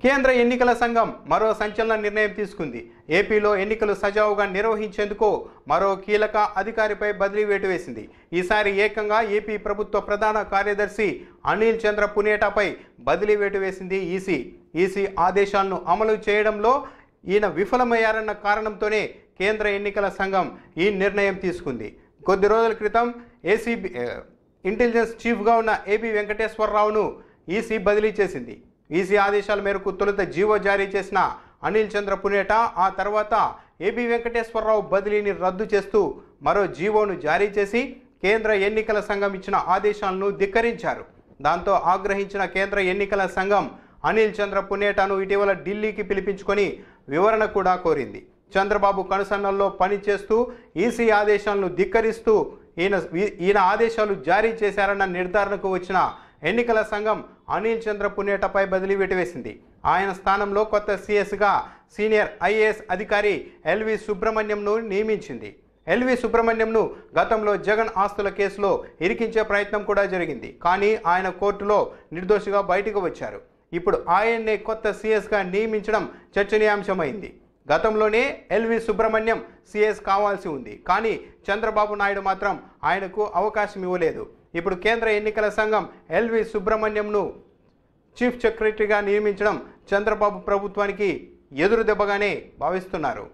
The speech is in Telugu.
కేంద్ర ఎన్నికల సంఘం మరో సంచలన నిర్ణయం తీసుకుంది. ఏపీలో ఎన్నికలు సజావుగా నిర్వహించేందుకు మరో కీలక అధికారిపై బదిలీ వేటు వేసింది. ఈసారి ఏకంగా ఏపీ ప్రభుత్వ ప్రధాన కార్యదర్శి అనిల్ చంద్ర పునేటాపై బదిలీ వేటు వేసింది ఈసీ ఆదేశాలను అమలు చేయడంలో ఈయన విఫలమయ్యారన్న కారణంతోనే కేంద్ర ఎన్నికల సంఘం ఈ నిర్ణయం తీసుకుంది. కొద్ది రోజుల క్రితం ఇంటెలిజెన్స్ చీఫ్గా ఉన్న ఏబి వెంకటేశ్వరరావును ఈసీ బదిలీ చేసింది. ఈసీ ఆదేశాల మేరకు తొలుత జీవో జారీ చేసిన అనిల్ చంద్ర పునేటా ఆ తర్వాత ఏబి వెంకటేశ్వరరావు బదిలీని రద్దు చేస్తూ మరో జీవోను జారీ చేసి కేంద్ర ఎన్నికల సంఘం ఇచ్చిన ఆదేశాలను ధిక్కరించారు. దాంతో ఆగ్రహించిన కేంద్ర ఎన్నికల సంఘం అనిల్ చంద్ర పునేటాను ఇటీవల ఢిల్లీకి పిలిపించుకొని వివరణ కూడా కోరింది. చంద్రబాబు కనుసన్నల్లో పనిచేస్తూ ఈసీ ఆదేశాలను ధిక్కరిస్తూ ఈయన ఆదేశాలు జారీ చేశారన్న నిర్ధారణకు వచ్చిన ఎన్నికల సంఘం అనిల్ చంద్ర పునేటాపై బదిలీ వేటు వేసింది. ఆయన స్థానంలో కొత్త సీఎస్గా సీనియర్ ఐఏఎస్ అధికారి ఎల్వి సుబ్రహ్మణ్యంను నియమించింది. ఎల్వి సుబ్రహ్మణ్యంను గతంలో జగన్ ఆస్తుల కేసులో ఇరికించే ప్రయత్నం కూడా జరిగింది. కానీ ఆయన కోర్టులో నిర్దోషిగా బయటకు వచ్చారు. ఇప్పుడు ఆయన్నే కొత్త సీఎస్గా నియమించడం చర్చనీయాంశమైంది. గతంలోనే ఎల్వి సుబ్రహ్మణ్యం సీఎస్ కావాల్సి ఉంది. కానీ చంద్రబాబు నాయుడు మాత్రం ఆయనకు అవకాశం ఇవ్వలేదు. ఇప్పుడు కేంద్ర ఎన్నికల సంఘం ఎల్వి సుబ్రహ్మణ్యంను చీఫ్ సెక్రటరీగా నియమించడం చంద్రబాబు ప్రభుత్వానికి ఎదురు దెబ్బగానే భావిస్తున్నారు.